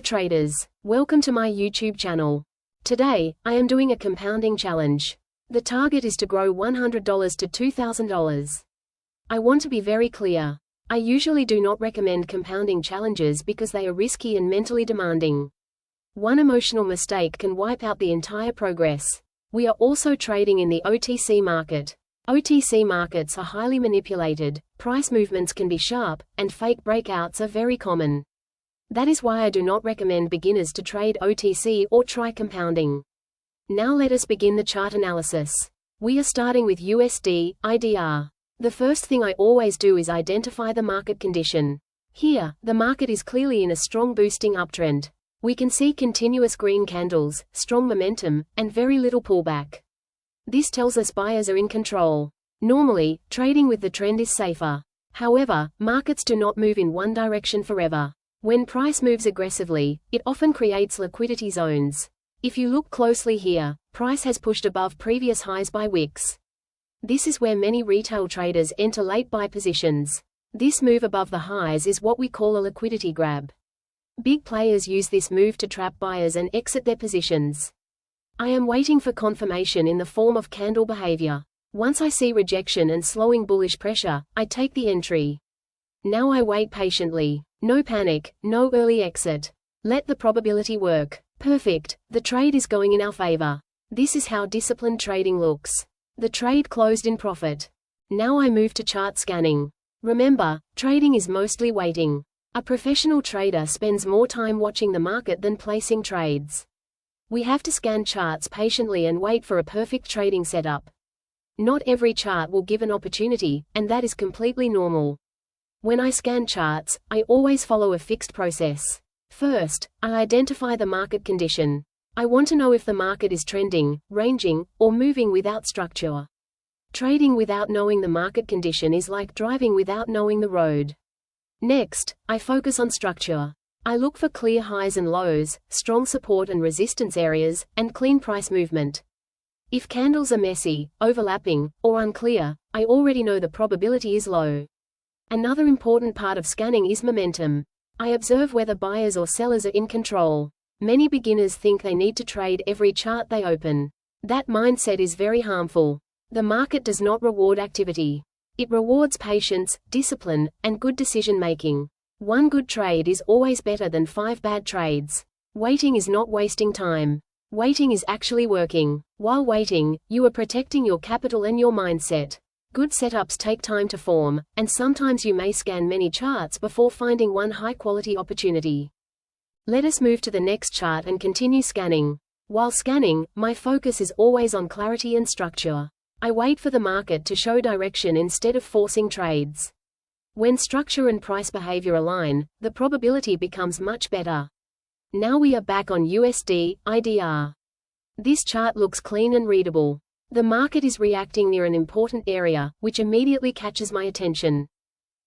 Hello traders, welcome to my YouTube channel. Today, I am doing a compounding challenge. The target is to grow $100 to $2,000. I want to be very clear. I usually do not recommend compounding challenges because they are risky and mentally demanding. One emotional mistake can wipe out the entire progress. We are also trading in the OTC market. OTC markets are highly manipulated, price movements can be sharp, and fake breakouts are very common. That is why I do not recommend beginners to trade OTC or try compounding. Now let us begin the chart analysis. We are starting with USD, IDR. The first thing I always do is identify the market condition. Here, the market is clearly in a strong boosting uptrend. We can see continuous green candles, strong momentum, and very little pullback. This tells us buyers are in control. Normally, trading with the trend is safer. However, markets do not move in one direction forever. When price moves aggressively, it often creates liquidity zones. If you look closely here, price has pushed above previous highs by wicks. This is where many retail traders enter late buy positions. This move above the highs is what we call a liquidity grab. Big players use this move to trap buyers and exit their positions. I am waiting for confirmation in the form of candle behavior. Once I see rejection and slowing bullish pressure, I take the entry. Now I wait patiently. No panic, no early exit. Let the probability work. Perfect, the trade is going in our favor. This is how disciplined trading looks. The trade closed in profit. Now I move to chart scanning. Remember, trading is mostly waiting. A professional trader spends more time watching the market than placing trades. We have to scan charts patiently and wait for a perfect trading setup. Not every chart will give an opportunity, and that is completely normal. When I scan charts, I always follow a fixed process. First, I identify the market condition. I want to know if the market is trending, ranging, or moving without structure. Trading without knowing the market condition is like driving without knowing the road. Next, I focus on structure. I look for clear highs and lows, strong support and resistance areas, and clean price movement. If candles are messy, overlapping, or unclear, I already know the probability is low. Another important part of scanning is momentum. I observe whether buyers or sellers are in control. Many beginners think they need to trade every chart they open. That mindset is very harmful. The market does not reward activity. It rewards patience, discipline, and good decision making. One good trade is always better than 5 bad trades. Waiting is not wasting time. Waiting is actually working. While waiting, you are protecting your capital and your mindset. Good setups take time to form, and sometimes you may scan many charts before finding one high-quality opportunity. Let us move to the next chart and continue scanning. While scanning, my focus is always on clarity and structure. I wait for the market to show direction instead of forcing trades. When structure and price behavior align, the probability becomes much better. Now we are back on USD, IDR. This chart looks clean and readable. The market is reacting near an important area, which immediately catches my attention.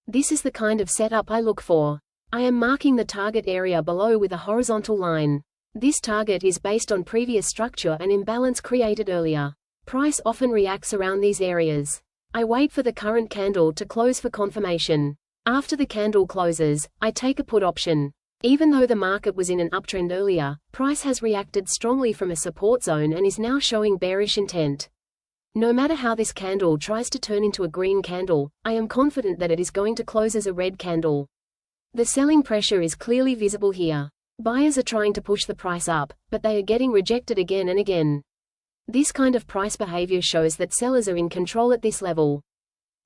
This is the kind of setup I look for. I am marking the target area below with a horizontal line. This target is based on previous structure and imbalance created earlier. Price often reacts around these areas. I wait for the current candle to close for confirmation. After the candle closes, I take a put option. Even though the market was in an uptrend earlier, price has reacted strongly from a support zone and is now showing bearish intent. No matter how this candle tries to turn into a green candle, I am confident that it is going to close as a red candle. The selling pressure is clearly visible here. Buyers are trying to push the price up, but they are getting rejected again and again. This kind of price behavior shows that sellers are in control at this level.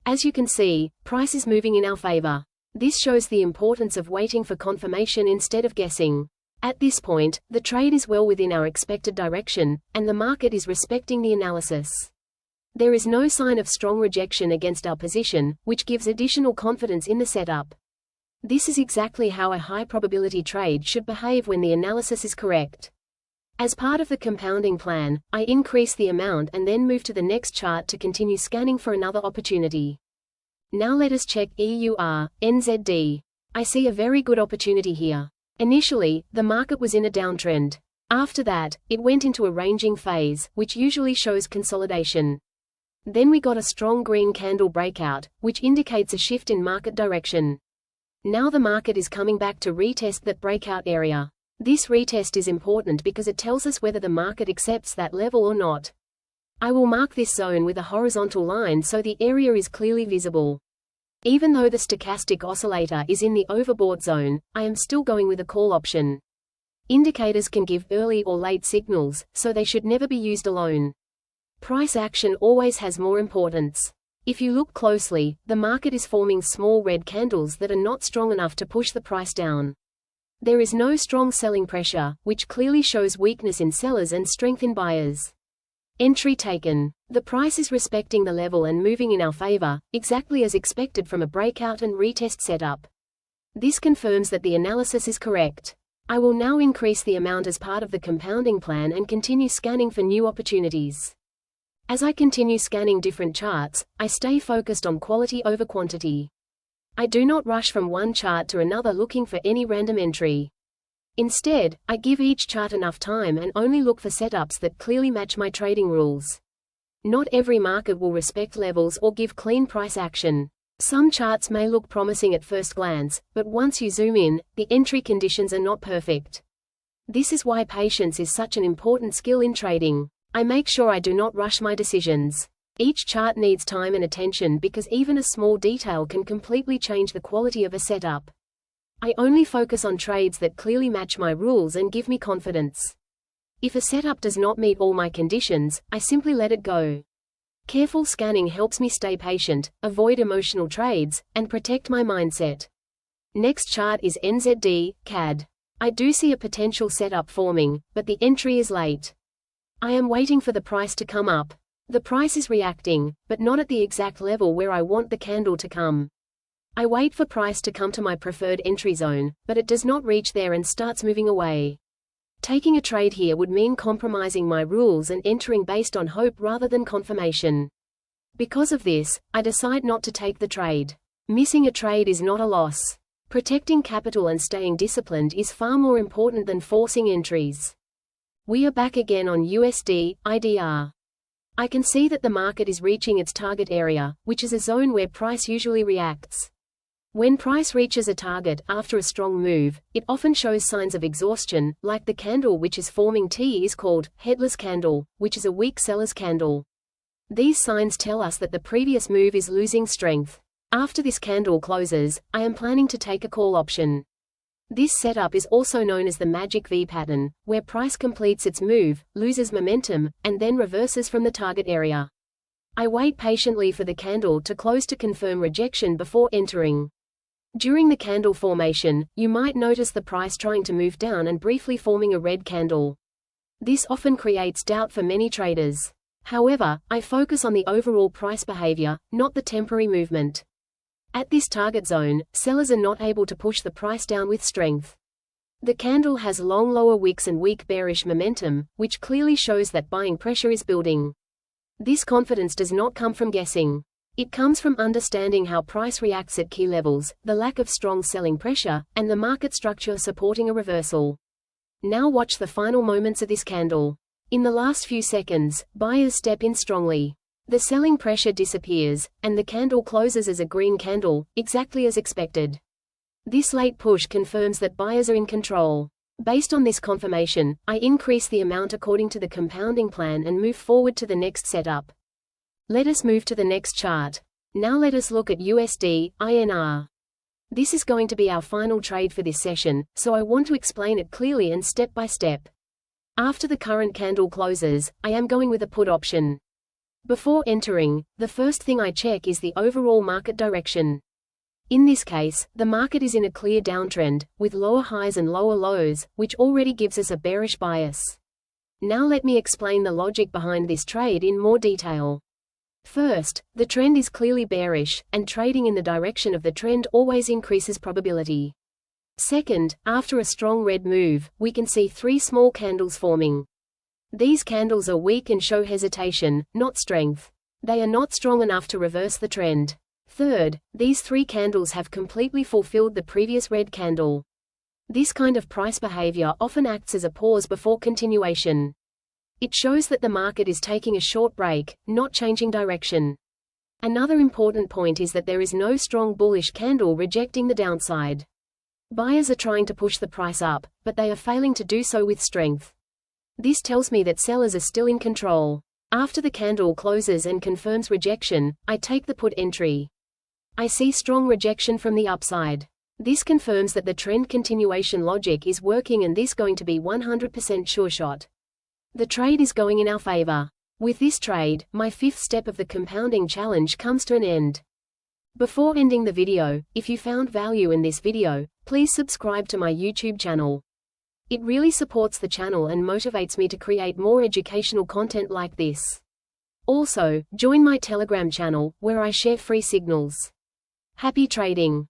As you can see, price is moving in our favor. This shows the importance of waiting for confirmation instead of guessing. At this point, the trade is well within our expected direction, and the market is respecting the analysis. There is no sign of strong rejection against our position, which gives additional confidence in the setup. This is exactly how a high-probability trade should behave when the analysis is correct. As part of the compounding plan, I increase the amount and then move to the next chart to continue scanning for another opportunity. Now let us check EUR, NZD. I see a very good opportunity here. Initially, the market was in a downtrend. After that, it went into a ranging phase, which usually shows consolidation. Then we got a strong green candle breakout, which indicates a shift in market direction. Now the market is coming back to retest that breakout area. This retest is important because it tells us whether the market accepts that level or not. I will mark this zone with a horizontal line so the area is clearly visible. Even though the stochastic oscillator is in the overbought zone, I am still going with a call option. Indicators can give early or late signals, so they should never be used alone. Price action always has more importance. If you look closely, the market is forming small red candles that are not strong enough to push the price down. There is no strong selling pressure, which clearly shows weakness in sellers and strength in buyers. Entry taken. The price is respecting the level and moving in our favor, exactly as expected from a breakout and retest setup. This confirms that the analysis is correct. I will now increase the amount as part of the compounding plan and continue scanning for new opportunities. As I continue scanning different charts, I stay focused on quality over quantity. I do not rush from one chart to another looking for any random entry. Instead, I give each chart enough time and only look for setups that clearly match my trading rules. Not every market will respect levels or give clean price action. Some charts may look promising at first glance, but once you zoom in, the entry conditions are not perfect. This is why patience is such an important skill in trading. I make sure I do not rush my decisions. Each chart needs time and attention because even a small detail can completely change the quality of a setup. I only focus on trades that clearly match my rules and give me confidence. If a setup does not meet all my conditions, I simply let it go. Careful scanning helps me stay patient, avoid emotional trades, and protect my mindset. Next chart is NZD, CAD. I do see a potential setup forming, but the entry is late. I am waiting for the price to come up. The price is reacting, but not at the exact level where I want the candle to come. I wait for price to come to my preferred entry zone, but it does not reach there and starts moving away. Taking a trade here would mean compromising my rules and entering based on hope rather than confirmation. Because of this, I decide not to take the trade. Missing a trade is not a loss. Protecting capital and staying disciplined is far more important than forcing entries. We are back again on USD, IDR. I can see that the market is reaching its target area, which is a zone where price usually reacts. When price reaches a target after a strong move, it often shows signs of exhaustion, like the candle which is forming T is called headless candle, which is a weak seller's candle. These signs tell us that the previous move is losing strength. After this candle closes, I am planning to take a call option. This setup is also known as the magic V pattern, where price completes its move, loses momentum, and then reverses from the target area. I wait patiently for the candle to close to confirm rejection before entering. During the candle formation, you might notice the price trying to move down and briefly forming a red candle. This often creates doubt for many traders. However, I focus on the overall price behavior, not the temporary movement. At this target zone, sellers are not able to push the price down with strength. The candle has long lower wicks and weak bearish momentum, which clearly shows that buying pressure is building. This confidence does not come from guessing. It comes from understanding how price reacts at key levels, the lack of strong selling pressure, and the market structure supporting a reversal. Now watch the final moments of this candle. In the last few seconds, buyers step in strongly. The selling pressure disappears, and the candle closes as a green candle, exactly as expected. This late push confirms that buyers are in control. Based on this confirmation, I increase the amount according to the compounding plan and move forward to the next setup. Let us move to the next chart. Now let us look at USD, INR. This is going to be our final trade for this session, so I want to explain it clearly and step by step. After the current candle closes, I am going with a put option. Before entering, the first thing I check is the overall market direction. In this case, the market is in a clear downtrend, with lower highs and lower lows, which already gives us a bearish bias. Now let me explain the logic behind this trade in more detail. First, the trend is clearly bearish, and trading in the direction of the trend always increases probability. Second, after a strong red move, we can see three small candles forming. These candles are weak and show hesitation, not strength. They are not strong enough to reverse the trend. Third, these three candles have completely fulfilled the previous red candle. This kind of price behavior often acts as a pause before continuation. It shows that the market is taking a short break, not changing direction. Another important point is that there is no strong bullish candle rejecting the downside. Buyers are trying to push the price up, but they are failing to do so with strength. This tells me that sellers are still in control. After the candle closes and confirms rejection, I take the put entry. I see strong rejection from the upside. This confirms that the trend continuation logic is working, and this going to be 100% sure shot. The trade is going in our favor. With this trade, my fifth step of the compounding challenge comes to an end. Before ending the video, if you found value in this video, please subscribe to my YouTube channel. It really supports the channel and motivates me to create more educational content like this. Also, join my Telegram channel, where I share free signals. Happy trading!